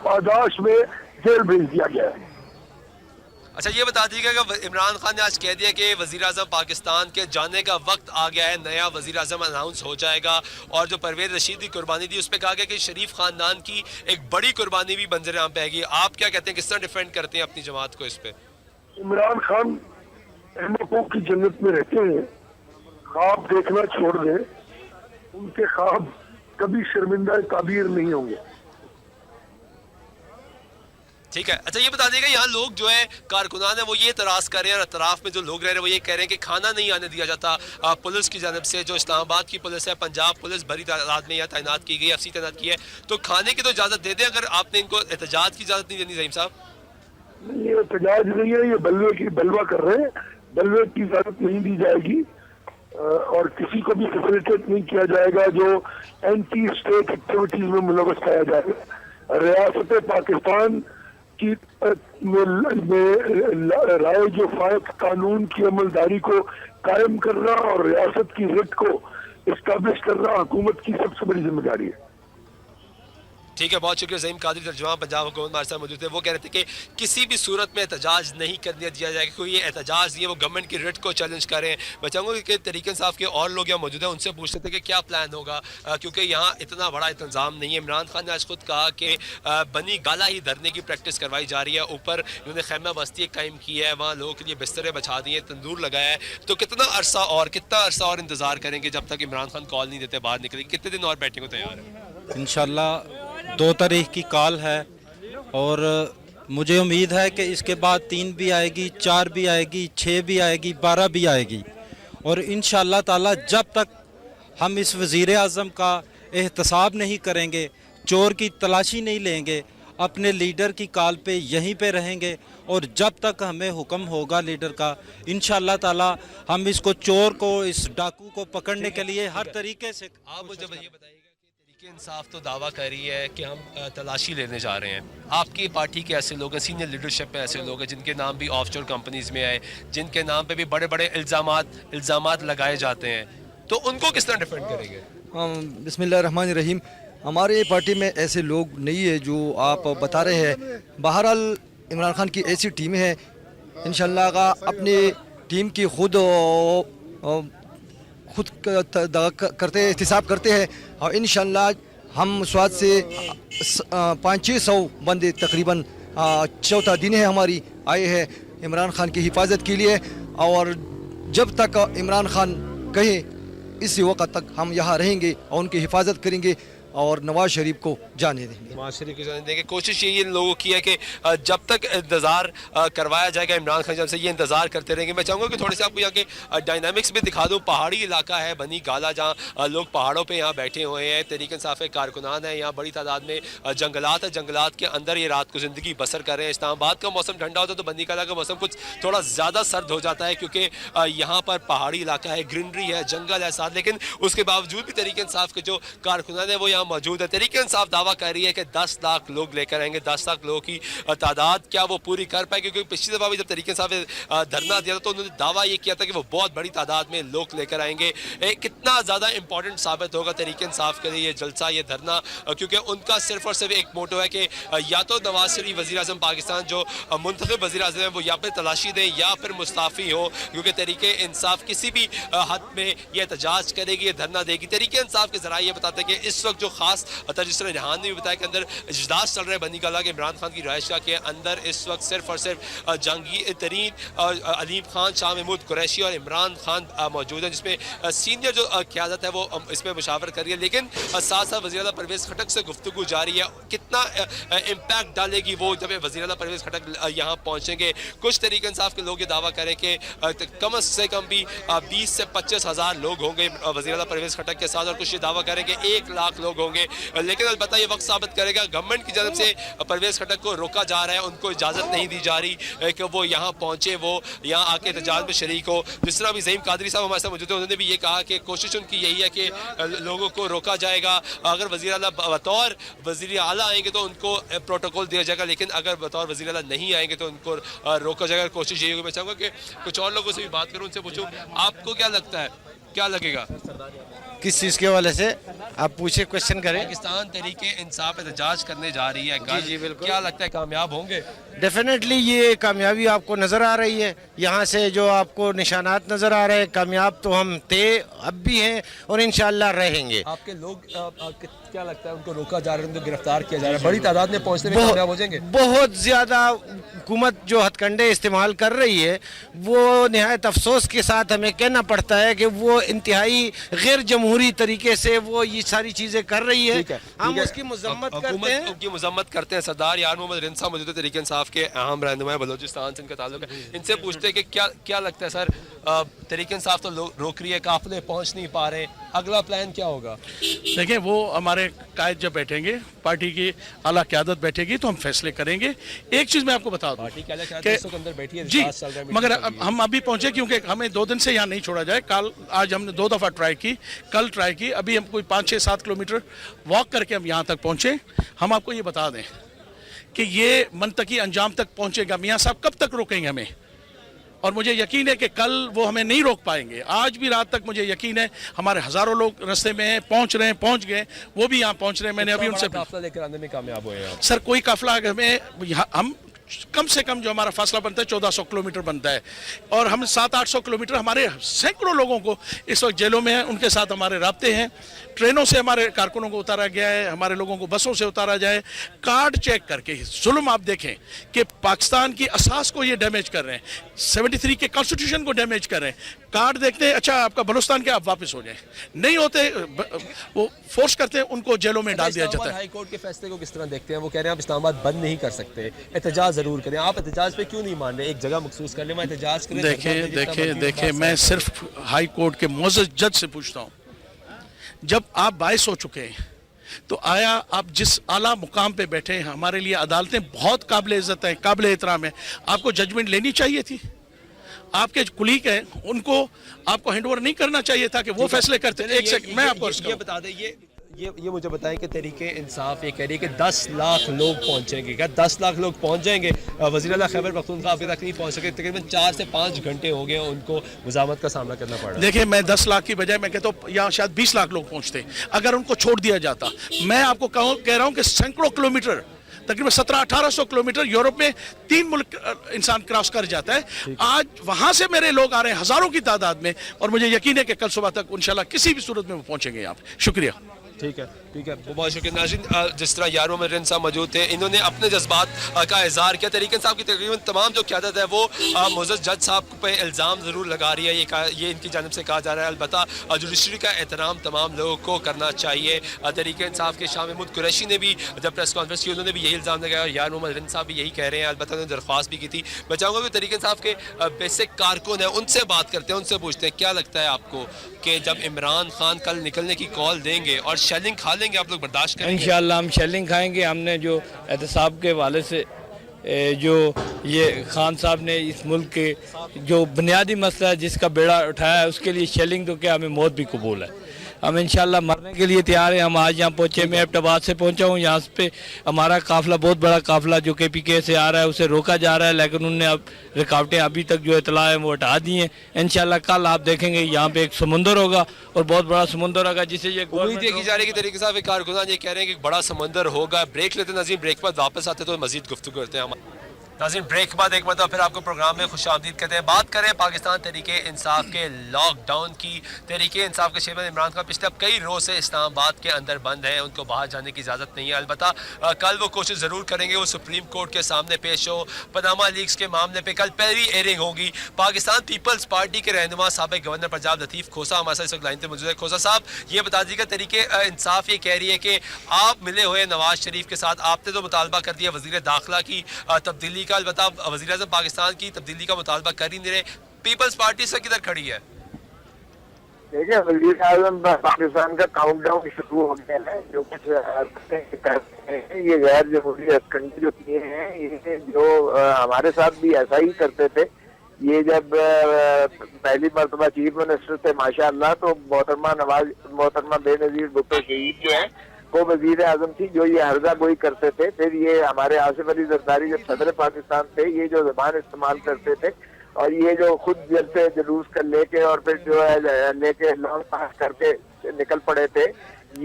पादाश में जेल भेज दिया गया है। अच्छा ये बता दीजिएगा कि इमरान खान ने आज कह दिया कि वज़ीर आज़म पाकिस्तान के जाने का वक्त आ गया है, नया वज़ीर आज़म अनाउंस हो जाएगा, और जो परवेज़ रशीद की कुर्बानी दी उस पर कहा गया कि शरीफ ख़ानदान की एक बड़ी कुर्बानी भी मंजर आम पे आएगी। आप क्या कहते हैं, किस तरह डिफेंड करते हैं अपनी जमात को इस पर? इमरान खान अहमकों की जन्नत में रहते हैं, ख्वाब देखना छोड़ दें, उनके ख्वाब कभी शर्मिंदा ताबीर नहीं होंगे। ठीक है। अच्छा ये बता देगा, यहाँ लोग जो है कारकुनान है वो ये तराज कर रहे हैं और अतराफ में जो लोग रह रहे हैं वो ये कह रहे हैं कि खाना नहीं आने दिया जाता पुलिस की जानब से। जो इस्लामाबाद की पुलिस है, पंजाब पुलिस बड़ी तादाद में यहाँ तैनात की गई, अफसी तैनात की है, तो खाने की तो इजाज़त दे दें अगर आपने इनको एहतजाज की इजाज़त नहीं देनी। ज़हीम साहब नहीं, ये एहतजाज नहीं है, ये बलवे की बलवा कर रहे हैं, बलवे की इजाजत नहीं दी जाएगी और किसी को भी फैसिलिटेट नहीं किया जाएगा जो एंटी स्टेट एक्टिविटीज में मुलव्वस पाया जाएगा। रियासत पाकिस्तान की राय जो फायद कानून की अमलदारी को कायम करना और रियासत की रिट को इस्टेब्लिश करना हुकूमत की सबसे बड़ी जिम्मेदारी है। ठीक है, बहुत शुक्रिया। ज़हीम कादरी तर्जुमा पंजाब हुकूमत हमारे साथ मौजूद थे। वो कह रहे थे कि किसी भी सूरत में एहतजाज नहीं करने दिया जाएगा, कोई ये एहतजाज नहीं है, वो गवर्नमेंट की रिट को चैलेंज करें। मैं चाहूँगा कि तरीके इंसाफ के और लोग यहाँ मौजूद हैं, उनसे पूछ सकते कि क्या प्लान होगा, क्योंकि यहाँ इतना बड़ा इंतजाम नहीं है। इमरान खान ने आज खुद कहा कि बनी गाला ही धरने की प्रैक्टिस करवाई जा रही है। ऊपर उन्होंने खैमा बस्ती कायम की है, वहाँ लोगों के लिए बिस्तरे बिछा दिए, तंदूर लगाया है। तो कितना अरसा और इंतजार करेंगे जब तक इमरान खान कॉल नहीं देते बाहर निकलेंगे? कितने दिन और बैठने को तैयार है? इंशाल्लाह 2 तारीख की कॉल है और मुझे उम्मीद है कि इसके बाद 3 भी आएगी, 4 भी आएगी, 6 भी आएगी, 12 भी आएगी। और इंशाल्लाह ताला जब तक हम इस वज़ीर आज़म का एहतसाब नहीं करेंगे, चोर की तलाशी नहीं लेंगे, अपने लीडर की कॉल पे यहीं पे रहेंगे और जब तक हमें हुक्म होगा लीडर का, इंशाल्लाह ताला हम इसको, चोर को, इस डाकू को पकड़ने के लिए हर तरीके से। आप मुझे ये बताइएगा कि तहरीक इंसाफ तो दावा कर रही है कि हम तलाशी लेने जा रहे हैं, आपकी पार्टी के ऐसे लोग हैं, सीनियर लीडरशिप में ऐसे लोग हैं जिनके नाम भी ऑफशोर कंपनीज में आए, जिनके नाम पे भी बड़े बड़े इल्ज़ामात लगाए जाते हैं, तो उनको किस तरह डिफेंड करेंगे? बिस्मिल्लाहिर्रहमानिर्रहीम। हमारे पार्टी में ऐसे लोग नहीं है जो आप बता रहे हैं। बहरहाल इमरान खान की ऐसी टीम है, इंशाल्लाह का अपनी टीम की खुद करते एहतिसाब करते हैं और इंशाल्लाह हम स्वाद से 500-600 बंदे तकरीबन, चौथा दिन है हमारी, आए हैं इमरान खान की हिफाजत के लिए। और जब तक इमरान खान कहे इसी वक्त तक हम यहाँ रहेंगे और उनकी हिफाजत करेंगे और नवाज शरीफ को जाने देंगे। नवाज शरीफ को जाने देंगे। कोशिश यही इन लोगों की है कि जब तक इंतज़ार करवाया जाएगा इमरान खान जब से, ये इंतज़ार करते रहेंगे। मैं चाहूँगा कि थोड़े से आपको यहाँ के डायनामिक्स भी दिखा दूँ। पहाड़ी इलाका है बनी गाला, जहाँ लोग पहाड़ों पे यहाँ बैठे हुए हैं, तहरीक इंसाफ के कारकुनान हैं, यहाँ बड़ी तादाद में जंगलात है, जंगलात के अंदर ये रात को ज़िंदगी बसर कर रहे हैं। इस्लामाबाद का मौसम ठंडा होता है तो बनी गाला का मौसम कुछ थोड़ा ज़्यादा सर्द हो जाता है, क्योंकि यहाँ पर पहाड़ी इलाका है, ग्रीनरी है, जंगल है साथ, लेकिन उसके बावजूद भी तहरीक इंसाफ के जो कारकुनान है वो यहाँ मौजूद है। तहरीक इंसाफ दावा कर रही है कि 10 लाख लोग लेकर आएंगे। 10 लाख लोगों की तादाद क्या वो पूरी कर पाएंगे? क्योंकि पिछली दफ़ा भी जब तहरीक इंसाफ ने धरना दिया था तो उन्होंने दावा ये किया था कि वो बहुत बड़ी तादाद में लोग लेकर आएंगे। कितना ज़्यादा इंपॉर्टेंट साबित होगा तहरीक इंसाफ के लिए ये जलसा, ये धरना, क्योंकि उनका सिर्फ और सिर्फ एक मोटो है कि या तो नवाज शरीफ वज़ीर आज़म पाकिस्तान जो मुंतखब वज़ीर आज़म है वो या फिर तलाशी दें या फिर मुस्ताफ़ी हो, क्योंकि तहरीक इंसाफ किसी भी हद में ये एहतजाज करेगी, ये धरना देगी। तहरीक इंसाफ के ज़राए ये बताते हैं कि इस वक्त जो खास तजिस्र रिहान ने भी बताया कि अंदर इजलास चल रहा है बनी गाला के इमरान खान की रहायशगाह के अंदर। इस वक्त सिर्फ और सिर्फ जहांगीर तरीन, अलीम खान, शाह महमूद कुरैशी और इमरान खान मौजूद हैं, जिसमें सीनियर जो क़यादत है वो इसमें मुशावर कर रही है। लेकिन साथ साथ वज़ीर आला परवेज़ खटक से गुफ्तगू जारी है। कितना इम्पैक्ट डालेगी वो जब वज़ीर आला परवेज़ खटक यहाँ पहुँचेंगे? कुछ तहरीक इंसाफ के लोग ये दावा करें कि कम से कम भी 20 से 25 हज़ार लोग होंगे वज़ीर आला परवेज़ खटक के साथ, और कुछ ये दावा करें कि 1 लाख लोग होंगे। लेकिन अलबत्ता ये वक्त साबित करेगा। गवर्नमेंट की जानब से परवेज़ खटक को रोका जा रहा है, उनको इजाज़त नहीं दी जा रही कि वो यहाँ पहुँचे, वो यहाँ आके एहतजाज में शरीक हो। जिस तरह भी ज़हीम कादरी साहब हमारे साथ मौजूद है, उन्होंने भी ये कहा कि कोशिश उनकी यही है कि लोगों को रोका जाएगा। अगर वज़ीर आला बतौर वज़ीर आला आएंगे तो उनको प्रोटोकॉल दिया जाएगा, लेकिन अगर बतौर वज़ीर आला नहीं आएंगे तो उनको रोका जाएगा। कोशिश यही होगी। मैं चाहूँगा कि कुछ और लोगों से भी बात करूँ, उनसे पूछूँ आपको क्या लगता है, क्या लगेगा? किस चीज़ के हवाले से आप पूछे, क्वेश्चन करें। पाकिस्तान तहरीक इंसाफ एहतजाज करने जा रही है कल, जी बिल्कुल। क्या लगता है कामयाब होंगे? डेफिनेटली ये कामयाबी आपको नज़र आ रही है। यहाँ से जो आपको निशानात नज़र आ रहे हैं, कामयाब तो हम थे, अब भी हैं और इंशाअल्लाह रहेंगे। आपके लोग क्या लगता है उनको रोका जा रहा है, उनको गिरफ्तार किया जा रहा है, बड़ी तादाद में पहुँचने में कामयाब हो जाएंगे? बहुत ज़्यादा हुकूमत जो हथकंडे इस्तेमाल कर रही है वो नहायत अफसोस के साथ हमें कहना पड़ता है कि वो इंतहाई गैर जमहूरी तरीके से वो ये सारी चीज़ें कर रही है। हम उसकी मजम्मत करते हैं, उनकी मजम्मत करते हैं। सरदार यार मोहम्मद रिंसा मौजूद है, तहरीक इंसाफ के अहम रहनुमा बलोचिस्तान से इनका ताल्लुक है। इनसे पूछते हैं कि क्या लगता है सर, तहरीक इंसाफ तो रोक रही है, काफिले पहुँच नहीं पा रहे, अगला प्लान क्या होगा? देखिए, वो हमारे कायद जब बैठेंगे, पार्टी की आला क़यादत बैठेगी तो हम फैसले करेंगे। एक चीज़ मैं आपको बता दूं कि जी, मगर हम अभी पहुंचे क्योंकि हमें 2 दिन से यहाँ नहीं छोड़ा जाए। आज हमने 2 दफ़ा ट्राई की, कल ट्राई की, अभी हम कोई 5-6-7 किलोमीटर वॉक करके हम यहाँ तक पहुँचे। हम आपको ये बता दें कि ये मनतकी अंजाम तक पहुँचेगा। मियाँ साहब कब तक रोकेंगे हमें? और मुझे यकीन है कि कल वो हमें नहीं रोक पाएंगे। आज भी रात तक मुझे यकीन है हमारे हज़ारों लोग रास्ते में हैं, पहुंच गए, वो भी यहाँ पहुंच रहे हैं। मैंने अभी उनसे काफिला लेकर आने में कामयाब हुए हैं सर। कोई काफिला हमें, हम कम से कम जो हमारा फासला बनता है 1400 किलोमीटर बनता है, और हम 700-800 किलोमीटर, हमारे सैकड़ों लोगों को इस वक्त जेलों में हैं, उनके साथ हमारे राब्ते हैं। ट्रेनों से हमारे कारकुनों को उतारा गया है, हमारे लोगों को बसों से उतारा जाए। कार्ड चेक करके जुल्म आप देखें कि पाकिस्तान की असास को ये डैमेज कर रहे हैं, 73 के कॉन्स्टिट्यूशन को डैमेज कर रहे हैं। कार्ड देखते हैं, अच्छा आपका बलूचिस्तान क्या, आप वापस हो जाए, नहीं होते वो फोर्स करते हैं, उनको जेलों में डाल दिया जाता है। हाई कोर्ट के फैसले को किस तरह देखते हैं? वो कह रहे हैं आप इस्लामाबाद बंद नहीं कर सकते, एहतजाज जरूर करें। आप एहतजाज पे क्यों नहीं मान रहे? एक जगह मखसूस कर ले, मैं एहतजाज करें। देखिए, मैं सिर्फ हाई कोर्ट के मोअज़्ज़ज़ जज से पूछता हूँ, जब आप बाइस हो चुके हैं तो आया आप जिस आला मुकाम पे बैठे हैं, हमारे लिए अदालतें बहुत काबिल इज़्ज़त हैं, काबिल एहतराम है, आपको जजमेंट लेनी चाहिए थी। आपके कुलीग हैं, उनको आपको हैंडओवर नहीं करना चाहिए था कि वो फैसले करते। एक सेकंड, मैं आपको ये बता दें, ये मुझे बताएं कि तहरीक इंसाफ ये कह रही है कि 10 लाख लोग पहुंचेंगे। क्या 10 लाख लोग पहुंच जाएंगे? वज़ीर आला खैबर पख्तूनख्वा अभी तक नहीं पहुंच सके, तकरीबन 4 से 5 घंटे हो गए उनको मुज़ाहमत का सामना करना पड़ा। देखिए, मैं 10 लाख की बजाय मैं कहता हूँ यहाँ शायद 20 लाख लोग पहुँचते अगर उनको छोड़ दिया जाता। मैं आपको कह रहा हूँ कि सैकड़ों किलोमीटर, तकरीबन 1700-1800 किलोमीटर यूरोप में 3 मुल्क इंसान क्रॉस कर जाता है। आज वहाँ से मेरे लोग आ रहे हैं हज़ारों की तादाद में, और मुझे यकीन है कि कल सुबह तक इंशाल्लाह किसी भी सूरत में वो पहुँचेंगे यहाँ पे। शुक्रिया। ठीक है, बहुत शुक्रिया नाज़रीन। जिस तरह यार मोहम्मद रिंसा मौजूद थे, इन्होंने अपने जज्बात का इजहार किया। तहरीक इंसाफ की तकरीबन तमाम जो क़यादत है वो मुअज़्ज़ज़ जज साहब पे इल्ज़ाम ज़रूर लगा रही है, ये इनकी जानिब से कहा जा रहा है। अलबत्ता जुडिशरी का एहतराम तमाम लोगों को करना चाहिए। तहरीक इंसाफ के शाह महमूद कुरैशी ने भी जब प्रेस कॉन्फ्रेंस की, उन्होंने भी यही इल्ज़ाम लगाया, और यार मोहम्मद रिंसा भी यही कह रहे हैं। अलबत्ता उन्होंने दरख्वास्त भी की थी। मैं चाहूँगा कि तहरीक इंसाफ के बेसिक कारकुन हैं, उनसे बात करते हैं, उनसे पूछते हैं क्या लगता है आपको कि जब इमरान खान कल निकलने की कॉल देंगे और शेलिंग खा लेंगे, आप लोग बर्दाश्त करेंगे? इंशाअल्लाह हम शेलिंग खाएंगे। हमने जो एहतसाब के हवाले से जो ये खान साहब ने इस मुल्क के जो बुनियादी मसला है जिसका बेड़ा उठाया है, उसके लिए शेलिंग तो क्या, हमें मौत भी कबूल है। हम इंशाल्लाह मरने के लिए तैयार हैं। हम आज यहाँ पहुँचे, मैं एबटाबाद से पहुँचा हूँ। यहाँ पे हमारा काफ़िला, बहुत बड़ा काफ़िला जो KPK से आ रहा है, उसे रोका जा रहा है, लेकिन उन्होंने अब रुकावटें अभी तक जो इतला है वो हटा दी हैं। इंशाल्लाह कल आप देखेंगे यहाँ पे एक समुंदर होगा और बहुत बड़ा समुंदर होगा, जिसे ये उम्मीद की जा रही है कि तरीके से कारकुनान ये कह रहे हैं कि बड़ा समंदर होगा। ब्रेक लेते नाज़रीन, ब्रेक पर वापस आते तो मजीद गुफ्तगू करते हैं। नाज़रीन ब्रेक के बाद एक मतलब फिर आपको प्रोग्राम में खुशामदीद करते हैं। बात करें पाकिस्तान तहरीक इंसाफ के लॉकडाउन की। तहरीक इंसाफ के चेयरमैन इमरान खान पिछले अब कई रोज़ से इस्लामाबाद के अंदर बंद है, उनको बाहर जाने की इजाज़त नहीं है। अलबत्ता कल वो कोशिश ज़रूर करेंगे वो सुप्रीम कोर्ट के सामने पेश हो। पनामा लीक्स के मामले पर कल पहली एयरिंग होगी। पाकिस्तान पीपल्स पार्टी के रहनुमा साबिक गवर्नर पंजाब लतीफ़ खोसा हमारे साथ इस वक्त लाइन पर मौजूद है। खोसा साहब, ये बता दीजिएगा, तहरीक इंसाफ ये कह रही है कि आप मिले हुए नवाज शरीफ के साथ, आपने तो मुतालबा कर दिया वज़ीर दाखिला की तब्दीली का, अलबत्ता वज़ीर आज़म पाकिस्तान की तब्दीली का मुतालबा कर ही नहीं रहे। पीपल्स पार्टी से किधर खड़ी है? देखिए, वज़ीर आज़म पाकिस्तान का काउंटडाउन शुरू हो गया है। जो कुछ करते हैं ये गैर जमहूरी हथकंडे जो किए हैं, ये जो हमारे साथ भी ऐसा ही करते थे। ये जब पहली मरतबा चीफ मिनिस्टर थे माशाअल्लाह, तो मोहतरमा बेनज़ीर भुट्टो शहीद जो है वो वजीर आजम थी, जो ये हर्जा गोई करते थे। फिर ये हमारे आसिफ अली जरदारी जब सदर पाकिस्तान थे, ये जो ज़बान इस्तेमाल करते थे और ये जो खुद जल से जुलूस कर लेके और फिर जो है लेके लॉन्ग पास करके निकल पड़े थे।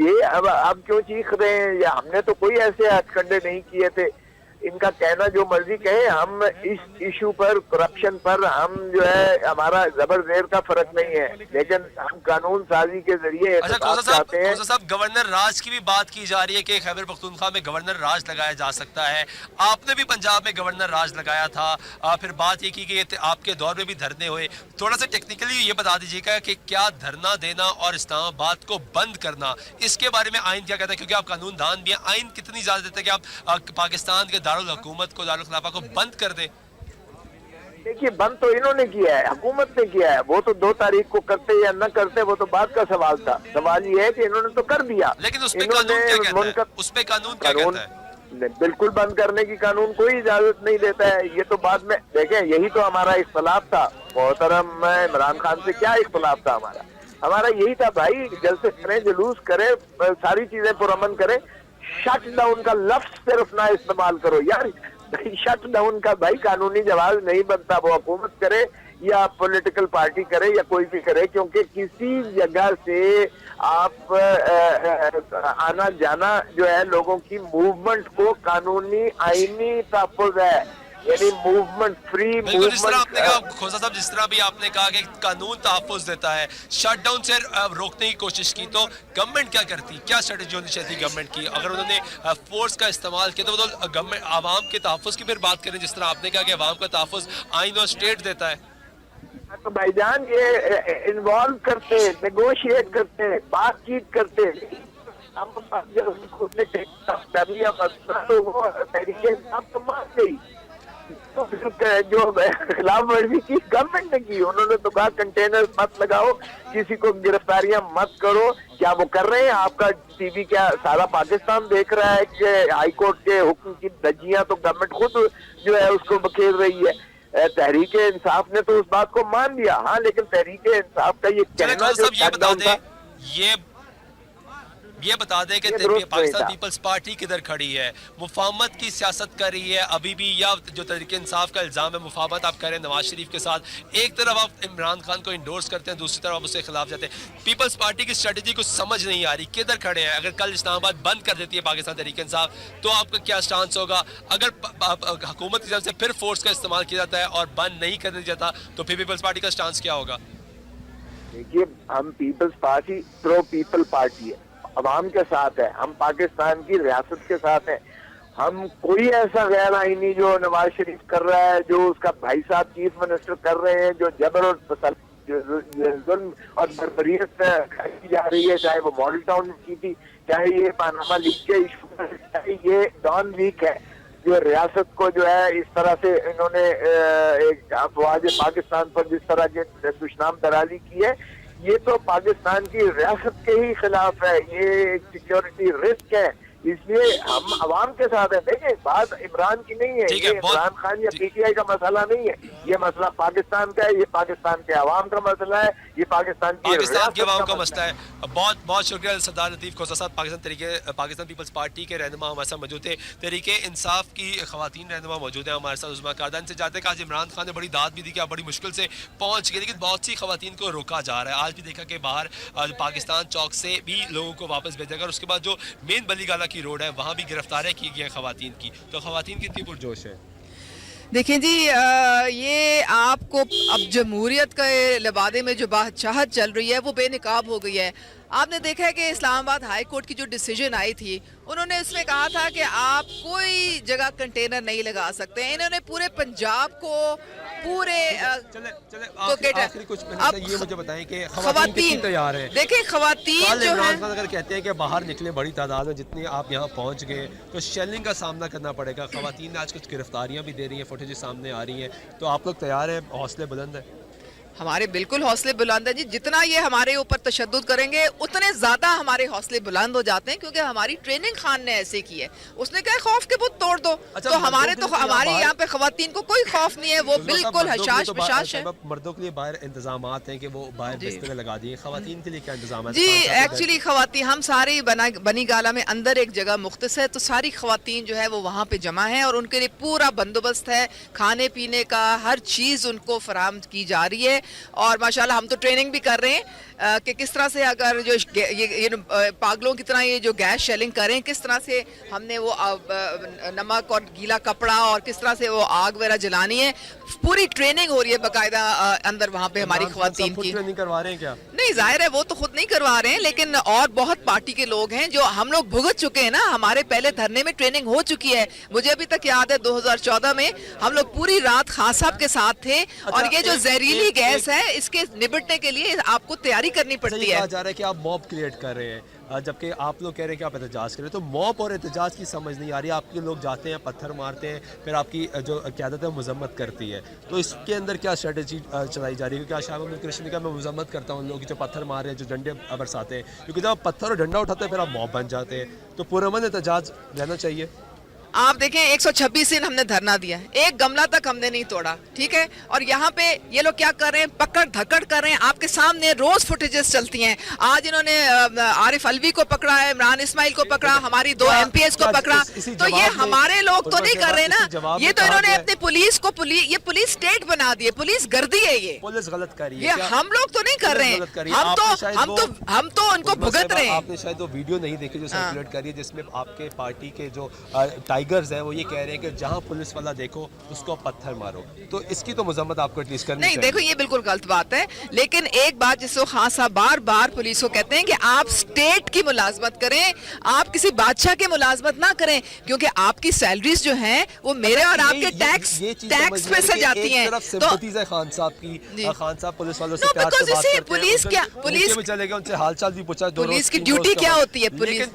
ये अब क्यों चीख रहे हैं? या हमने तो कोई ऐसे हथकंडे नहीं किए थे। इनका कहना जो मर्जी कहे, हम इस इशू पर, करप्शन पर, हम जो है हमारा जबर जेर का फर्क नहीं है, लेकिन हम कानून साजी के जरिए चाहते हैं। साहब, गवर्नर राज की भी बात की जा रही है कि खैबर पख्तूनख्वा में गवर्नर राज लगाया जा सकता है। आपने भी पंजाब में गवर्नर राज लगाया था, फिर बात ये की कि आपके दौर में भी धरने हुए। थोड़ा सा टेक्निकली ये बता दीजिएगा कि क्या धरना देना और इस्लामाबाद को बंद करना, इसके बारे में आइन क्या कहता है? क्योंकि आप कानून दान भी हैं, आइन कितनी इजाजत देता है कि आप पाकिस्तान के दारुल हुकूमत को, दारुल खिलाफा को बंद कर दे? देखिए, बंद तो इन्होंने किया है, हुकूमत ने किया है। वो तो 2 तारीख को करते या न करते वो तो बात का सवाल था। सवाल ये है कि इन्होंने तो कर दिया। लेकिन उस पे कानून क्या कहता है? उस पे कानून क्या कहता है? बिल्कुल बंद करने की कानून कोई इजाजत नहीं देता है। ये तो बाद में देखें, यही तो हमारा इख्तलाफ था मोहतरम इमरान खान से। क्या इख्तलाफ था हमारा यही था, भाई जलसे करें, जुलूस करें, सारी चीजें पुरअमन करें, शट डाउन का लफ्ज सिर्फ ना इस्तेमाल करो। यार शट डाउन का भाई कानूनी जवाब नहीं बनता। वो हुकूमत करे या पॉलिटिकल पार्टी करे या कोई भी करे, क्योंकि किसी जगह से आप आना जाना जो है लोगों की मूवमेंट को कानूनी आईनी तहफ़्फ़ुज़ है, यानी मूवमेंट फ्री मूवमेंट। जिस तरह आपने कहा खोसा साहब, जिस तरह भी आपने कहा कि कानून तहफ़्फ़ुज़ देता है, शट डाउन से रोकने की कोशिश की, तो गवर्नमेंट क्या करती? क्या स्ट्रेटजी होनी चाहिए गवर्नमेंट की? अगर उन्होंने फोर्स का इस्तेमाल किया तो वो तो गवर्नमेंट आवाम के तहफ़्फ़ुज़ की फिर बात करें, जिस तरह आपने कहा कि आवाम का तहफ़्फ़ुज़ आइन और स्टेट देता है। तो भाईजान ये इन्वॉल्व करते, नेगोशिएट करते, बातचीत करते, तो मान गई। तो जो खिलाफ वर्जी की गवर्नमेंट ने की, उन्होंने तो कहा कंटेनर मत लगाओ, किसी को गिरफ्तारियां मत करो। क्या वो कर रहे हैं? आपका टीवी क्या सारा पाकिस्तान देख रहा है कि हाई कोर्ट के हुक्म की धज्जियां तो गवर्नमेंट खुद जो है उसको बखेर रही है। तहरीक इंसाफ ने तो उस बात को मान लिया, हाँ, लेकिन तहरीक इंसाफ का ये कहना जो शटडाउन था, ये बता दें कि पाकिस्तान पीपल्स पार्टी किधर खड़ी है? मुफाहमत की सियासत कर रही है अभी भी, या जो तहरीक इंसाफ का इल्ज़ाम है मुफाहमत आप करें नवाज शरीफ के साथ, एक तरफ आप इमरान खान को इंडोर्स करते हैं, दूसरी तरफ आप उसके खिलाफ जाते हैं। पीपल्स पार्टी की स्ट्रेटजी को समझ नहीं आ रही, किधर खड़े हैं? अगर कल इस्लामाबाद बंद कर देती है पाकिस्तान तहरीक इंसाफ, तो आपका क्या स्टांस होगा? अगर हुकूमत की तरफ से फिर फोर्स का इस्तेमाल किया जाता है और बंद नहीं करने जाता, तो फिर पीपल्स पार्टी का स्टांस क्या होगा? देखिए, हम Peoples Party pro people party है, अवाम के साथ है, हम पाकिस्तान की रियासत के साथ हैं। हम कोई ऐसा गैर आईनी जो नवाज शरीफ कर रहा है, जो उसका भाई साहब चीफ मिनिस्टर कर रहे हैं, जो जबर और जुल्म और बर्बरियत की जा रही है, चाहे वो मॉडल टाउन की थी, चाहे ये पनामा लीक के इशू, चाहे ये डॉन लीक है, जो रियासत को जो है इस तरह से इन्होंने एक अफवाज पाकिस्तान पर जिस तरह के दुश्मन दराजी की है, ये तो पाकिस्तान की रियासत के ही खिलाफ है। ये सिक्योरिटी रिस्क है, اس لیے ہم عوام کے ساتھ ہیں. دیکھیں بات عمران کی نہیں ہے, یہ عمران خان یا پی ٹی آئی کا مسئلہ نہیں ہے, یہ مسئلہ پاکستان کا ہے, یہ پاکستان کے عوام کا مسئلہ ہے, یہ پاکستان کی عوام کا مسئلہ ہے. بہت بہت شکریہ سردار لطیف کھوسہ صاحب, پاکستان پیپلز پارٹی کے رہنما ہمارے ساتھ موجود تھے. تحریک انصاف کی خواتین رہنما موجود ہیں ہمارے ساتھ. عظمیٰ کاردان سے جاتے ہیں کہ آج عمران خان نے بڑی داد بھی دی کہ آپ بڑی مشکل سے پہنچ گئے, لیکن بہت سی خواتین کو روکا جا رہا ہے. آج بھی دیکھا کہ باہر پاکستان چوک سے بھی لوگوں کو واپس بھیجا گیا, اور اس کے بعد جو مین بلی گالا کی روڈ ہے وہاں بھی گرفتاریاں کی گئی ہیں خواتین کی. تو خواتین کتنی پرجوش ہے؟ دیکھیں جی, یہ آپ کو اب جمہوریت کے لبادے میں جو بادشاہت چل رہی ہے وہ بے نقاب ہو گئی ہے. آپ نے دیکھا ہے کہ اسلام آباد ہائی کورٹ کی جو ڈیسیجن آئی تھی, انہوں نے اس میں کہا تھا کہ آپ کوئی جگہ کنٹینر نہیں لگا سکتے. انہوں نے پورے پنجاب کو پورے آخری کچھ منٹ یہ مجھے بتائیں کہ خواتین کتنی تیار ہیں؟ دیکھیں خواتین جو ہیں اگر کہتے ہیں کہ باہر نکلیں بڑی تعداد میں, جتنی آپ یہاں پہنچ گئے تو شیلنگ کا سامنا کرنا پڑے گا. خواتین آج کچھ گرفتاریاں بھی دے رہی ہیں, فوٹیج سامنے آ رہی ہیں, تو آپ لوگ تیار ہیں؟ حوصلے بلند ہیں؟ ہمارے بالکل حوصلے بلند ہیں جی. جتنا یہ ہمارے اوپر تشدد کریں گے اتنے زیادہ ہمارے حوصلے بلند ہو جاتے ہیں, کیونکہ ہماری ٹریننگ خان نے ایسے کی ہے. اس نے کہا خوف کے بت توڑ دو, تو ہمارے یہاں پہ خواتین کو کوئی خوف نہیں ہے, وہ بالکل حشاش بشاش ہے. مردوں کے لیے باہر انتظامات ہیں کہ وہ باہر بستریں لگا دیے, خواتین کے لیے کیا انتظامات؟ جی ایکچولی خواتین ہم ساری بنی گالا میں اندر ایک جگہ مختص ہے, تو ساری خواتین جو ہے وہ وہاں پہ جمع ہیں, اور ان کے لیے پورا بندوبست ہے, کھانے پینے کا ہر چیز ان کو فراہم کی جا رہی ہے. اور ماشاءاللہ ہم تو ٹریننگ بھی کر رہے ہیں کہ کس طرح سے اگر جو پاگلوں کی طرح یہ جو گیس شیلنگ کریں, کس طرح سے ہم نے وہ نمک اور گیلا کپڑا اور کس طرح سے وہ آگ وغیرہ جلانی ہے. پوری ٹریننگ ہو رہی ہے باقاعدہ اندر وہاں پہ ہماری خواتین کی. ٹریننگ کروا رہے ہیں کیا؟ نہیں, ظاہر ہے وہ تو خود نہیں کروا رہے ہیں, لیکن اور بہت پارٹی کے لوگ ہیں جو ہم لوگ بھگت چکے ہیں نا. ہمارے پہلے دھرنے میں ٹریننگ ہو چکی ہے, مجھے ابھی تک یاد ہے 2014 میں ہم لوگ پوری رات خان صاحب کے ساتھ تھے, اور یہ جو زہریلی گیس ہے اس کے نبٹنے کے لیے آپ کو تیاری کرنی پڑتی ہے. کہا جا رہا ہے کہ آپ موب کریٹ کر رہے ہیں, جبکہ آپ لوگ کہہ رہے ہیں کہ آپ احتجاج کر رہے ہیں, تو موب اور احتجاج کی سمجھ نہیں آ رہی. آپ کے لوگ جاتے ہیں, پتھر مارتے ہیں, پھر آپ کی جو قیادت ہے مذمت کرتی ہے, تو اس کے اندر کیا اسٹریٹجی چلائی جا رہی ہے؟ کیونکہ شاہ محمود قریشی نے کہا میں مذمت کرتا ہوں ان لوگوں کی جو پتھر مار رہے ہیں, جو ڈنڈے برساتے ہیں, کیونکہ جب آپ پتھر اور ڈنڈا اٹھاتے ہیں پھر آپ موب بن جاتے ہیں. تو پرامن احتجاج رہنا چاہیے. آپ دیکھیں 126 دن ہم نے دھرنا دیا, ایک گملہ تک ہم نے نہیں توڑا, ٹھیک ہے. اور یہاں پہ یہ لوگ کیا کر رہے ہیں, پکڑ دھکڑ کر رہے ہیں. آپ کے سامنے روز فوٹیجز چلتی ہیں. آج انہوں نے عارف الوی کو پکڑا ہے, عمران اسماعیل کو پکڑا, ہماری 2 MPs کو پکڑا. تو یہ ہمارے لوگ تو نہیں کر رہے نا, یہ تو انہوں نے اپنی پولیس کو یہ پولیس اسٹیٹ بنا دی ہے, پولیس گردی ہے. یہ پولیس غلط کر رہی ہے, یہ ہم لوگ تو نہیں کر رہے ہیں, ہم تو ان کو بھگت رہے ہیں. آپ نے شاید وہ ویڈیو نہیں دیکھی جو سرکولیٹ کر رہی ہے, جس میں آپ کے پارٹی کے جو ٹائیگرز ہیں وہ یہ کہہ رہے ہیں کہ جہاں پولیس والا دیکھو اس کو پتھر مارو. تو اس کی تو مذمت آپ کو ایٹ لیسٹ کرنی نہیں. دیکھو یہ بالکل غلط بات ہے, لیکن ایک بات جس کو خان صاحب بار بار پولیس کو کہتے ہیں کہ آپ اسٹیٹ کی ملازمت کریں, آپ کسی بادشاہ کی ملازمت نہ کریں, کیونکہ آپ کی سیلریز جو ہیں وہ میرے اور آپ کے ٹیکس میں سے جاتی ہیں. تو خان صاحب کی, خان صاحب پولیس والوں سے پیار سے بات کرتے ہیں, پولیس میں چلے گئے, ان سے حال چال بھی پوچھا. پولیس کی ڈیوٹی کیا ہوتی ہے؟ پولیس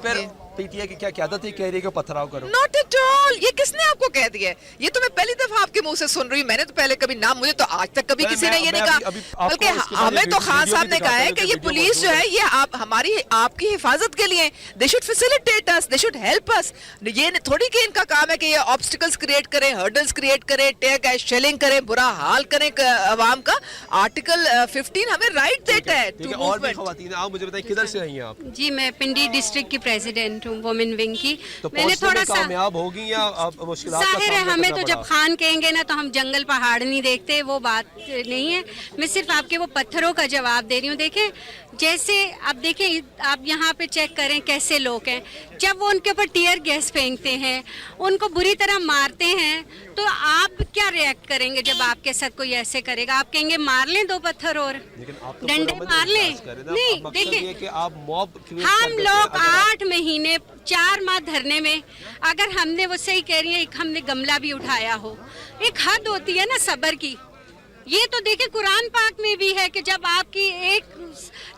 پی ٹی آئی کی کیا قیادت ہی کہہ رہی ہے کہ پتھراؤ کرو. Not at all. یہ کس نے آپ کو کہہ دیا ہے؟ یہ تو میں پہلی دفعہ آپ کے منہ سے سن رہی ہوں. میں نے تو پہلے کبھی نام, مجھے تو آج تک کبھی کسی نے یہ نہیں کہا, بلکہ ہمیں تو خان صاحب نے کہا ہے کہ یہ پولیس جو ہے یہ ہماری آپ کی حفاظت کے لیے, they should facilitate us, they should help us. یہ تھوڑی کہ ان کا کام ہے کہ یہ آبسٹیکلز کریٹ کریں, ہرڈلز کریٹ کریں, ٹیئر گیس شیلنگ کریں, برا حال کریں عوام کا. آرٹیکل 15 ہمیں رائٹ دیتا ہے ٹو اور بھی خواتین. آپ مجھے بتائیں کدھر سے آئی ہیں آپ؟ جی میں پنڈی ڈسٹرکٹ کی پریزیڈنٹ ہوں, وومن ونگ کی. تو میں نے تھوڑا سا کامیاب ہوگی یا مشکلات کا ظاہر ہے ہمیں تو جب خان کہیں گے نا تو ہم جنگل پہاڑ نہیں دیکھتے, وہ بات نہیں ہے. میں صرف آپ کے وہ پتھروں کا جواب دے رہی ہوں. دیکھیں جیسے آپ دیکھیں, آپ یہاں پہ چیک کریں کیسے لوگ ہیں, جب وہ ان کے اوپر ٹیئر گیس پھینکتے ہیں, ان کو بری طرح مارتے ہیں, تو آپ کیا ریئیکٹ کریں گے جب آپ کے ساتھ کوئی ایسے کرے گا؟ آپ کہیں گے مار لیں 2 پتھر اور ڈنڈے مار لیں. نہیں دیکھیں, ہم لوگ 8 مہینے 4 ماہ دھرنے میں, اگر ہم نے وہ صحیح کہہ رہی ہیں, ایک ہم نے گملہ بھی اٹھایا ہو, ایک حد ہوتی ہے نا صبر کی. ये तो देखिए कुरान पाक में भी है कि जब आपकी एक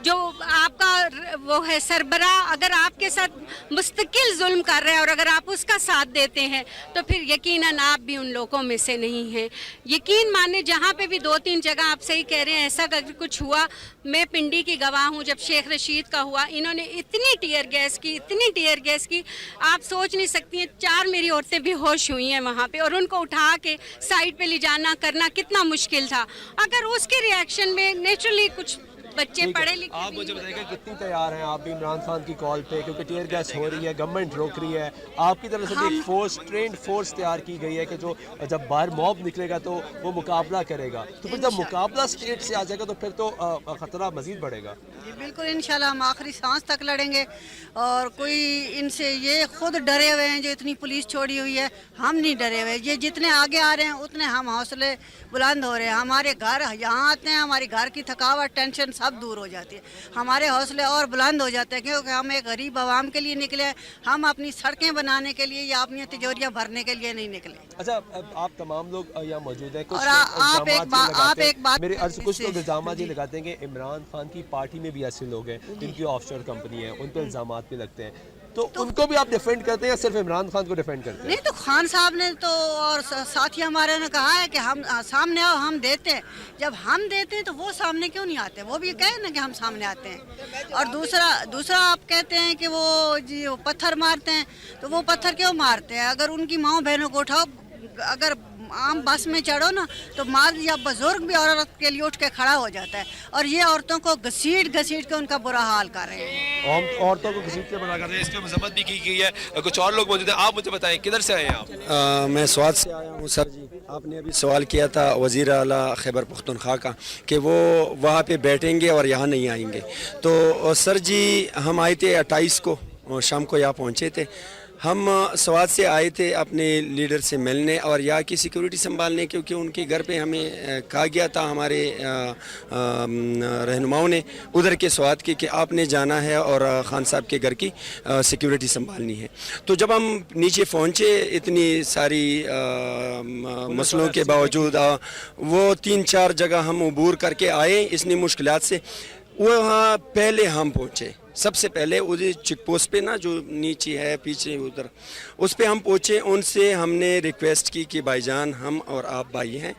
जो आपका वो है सरबराह अगर आपके साथ मुस्तकिल जुल्म कर रहा है और अगर आप उसका साथ देते हैं तो फिर यकीनन आप भी उन लोगों में से नहीं हैं। यकीन माने जहाँ पे भी 2-3 जगह आप सही कह रहे हैं ऐसा अगर कुछ हुआ, मैं पिंडी की गवाह हूँ, जब शेख रशीद का हुआ इन्होंने इतनी टीयर गैस की आप सोच नहीं सकती हैं। 4 मेरी औरतें बेहोश हुई हैं वहाँ पे और उनको उठा के साइड पे ले जाना करना कितना मुश्किल था। अगर उसके रिएक्शन में नेचुरली कुछ बच्चे पढ़े लिखे, आप मुझे बताइएगा कितनी तैयार हैं आप भी इमरान खान की कॉल पे, क्योंकि टीयर गैस हो रही है, गवर्नमेंट रोक रही है, आपकी तरफ से भी एक ट्रेंड फोर्स तैयार की गई है कि जो जब बाहर मॉब निकलेगा तो वो मुकाबला करेगा, तो फिर जब मुकाबला स्टेट से आ जाएगा तो फिर तो खतरा मजीद बढ़ेगा। जी बिल्कुल, इंशाल्लाह हम आखिरी सांस तक लड़ेंगे और कोई इनसे ये खुद डरे हुए हैं जो इतनी पुलिस छोड़ी हुई है, हम नहीं डरे हुए। ये जितने आगे आ रहे हैं उतने हम हौसले बुलंद हो रहे हैं। हमारे घर यहाँ आते हैं, हमारी घर की थकावट टेंशन सब दूर हो जाती है, हमारे हौसले और बुलंद हो जाते हैं क्योंकि हम एक गरीब आवाम के लिए निकले, हम अपनी सड़कें बनाने के लिए या अपनी तिजोरियाँ भरने के लिए नहीं निकले। अच्छा, आप तमाम लोग यहाँ मौजूद हैं, और आप एक बात मेरे अर्ज कुछ लोग इल्जाम ये लगाते हैं कि इमरान खान की पार्टी में भी ऐसे लोग हैं जिनकी ऑफशोर कंपनी है, उन पर इल्जाम भी लगते हैं, तो उनको भी आप डिफेंड करते हैं या सिर्फ इमरान खान को डिफेंड करते हैं? नहीं, तो खान साहब ने तो और साथी हमारे ने कहा है कि हम सामने आओ, हम देते हैं। जब हम देते हैं तो वो सामने क्यों नहीं आते? वो भी कहे ना कि हम सामने आते हैं। और दूसरा आप कहते हैं कि वो जी वो पत्थर मारते हैं, तो वो पत्थर क्यों मारते हैं? अगर उनकी माँ बहनों को उठाओ, अगर आम बस में चढ़ो ना तो मर्द या बुजुर्ग भी औरत के लिए उठ के खड़ा हो जाता है, और ये औरतों को घसीट के उनका बुरा हाल कर रहे हैं। औरतों को घसीट के बना कर रहे हैं, इस पर मजम्मत भी की गई है। कुछ और लोग मौजूद हैं, आप मुझे बताएं किधर से आए हैं आप? मैं स्वाद से आया हूँ सर जी। आपने अभी सवाल किया था वज़ीर आला खैबर पख्तूनख्वा का कि वो वहाँ पे बैठेंगे और यहाँ नहीं आएंगे, तो सर जी हम आए थे 28 को शाम को यहाँ पहुँचे थे। हम स्वाद से आए थे अपने लीडर से मिलने और यहाँ की सिक्योरिटी संभालने, क्योंकि उनके घर पे हमें कहा गया था हमारे रहनुमाओं ने उधर के स्वाद की कि आपने जाना है और खान साहब के घर की सिक्योरिटी संभालनी है। तो जब हम नीचे पहुँचे इतनी सारी मसलों के बावजूद वो 3-4 जगह हम अबूर करके आए इतनी मुश्किलात से। वहाँ पहले हम पहुँचे, सबसे पहले उधर चेक पोस्ट पे ना जो नीचे है पीछे उधर, उस पे हम पहुँचे। उनसे हमने रिक्वेस्ट की कि भाईजान हम और आप भाई हैं,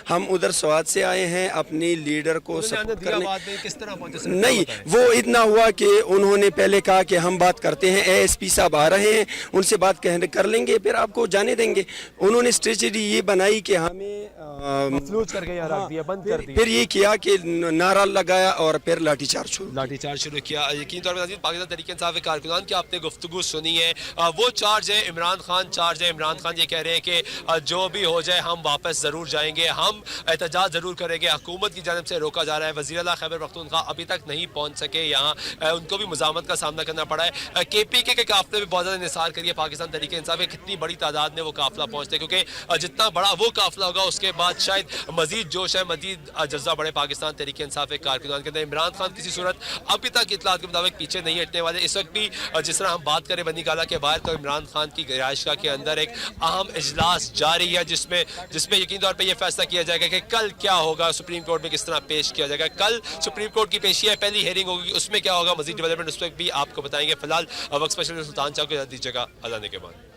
हम उधर स्वाद से आए हैं अपनी लीडर को सपोर्ट करने। किस तरह पहुंचे? नहीं, वो इतना हुआ कि उन्होंने पहले कहा कि हम बात करते हैं, एएसपी साहब आ रहे हैं, उनसे बात कर लेंगे फिर आपको जाने देंगे। उन्होंने स्ट्रेटजी ये बनाई कि हमें मफलूज करके यहाँ रख दिया, बंद कर दिया। फिर ये किया कि नारा लगाया और फिर लाठीचार्ज शुरू किया। यकीन तौर पर पाकिस्तान तहरीक इंसाफ कारकुनान की आपने गुफ्तगू सुनी है, वो चार्ज है इमरान खान चार्ज है। इमरान खान ये कह रहे हैं कि जो भी हो जाए हम वापस ज़रूर जाएंगे, हम एहतजाज ज़रूर करेंगे। हुकूमत की जानब से रोका जा रहा है। वज़ीर आला खैबर पख्तूनख्वा अभी तक नहीं पहुँच सके यहाँ, उनको भी मुज़ामत का सामना करना पड़ा है। KPK के काफ़िले भी बहुत ज़्यादा निसार करिए पाकिस्तान तहरीक इंसाफ के, कितनी बड़ी तादाद में वो काफ़िला पहुँचते, क्योंकि जितना बड़ा वो काफ़िला होगा उसके बाद शायद मज़ीद जोश है, मज़ीद जज्बा बढ़े पाकिस्तान तहरीक इंसाफ के कारकुनान के अंदर। इमरान खान किसी सूरत अभी तक इत्तलात के मुताबिक पीछे नहीं हटने वाले। इस वक्त भी जिस तरह हम बात करें बनी गाला के बाहर, तो इमरान खान की रिहाइशगाह के अंदर एक अहम इजलास जारी है जिसमें यकीन तौर पे ये फैसला किया जाएगा कि कल क्या होगा, सुप्रीम कोर्ट में किस तरह पेश किया जाएगा। कल सुप्रीम कोर्ट की पेशी है, पहली हेयरिंग होगी, उसमें क्या होगा मजीद डेवलपमेंट उस वक्त भी आपको बताएंगे। फिलहाल वक्त स्पेशल सुल्तान शाह को दीजिएगा अल्लाह के बाद।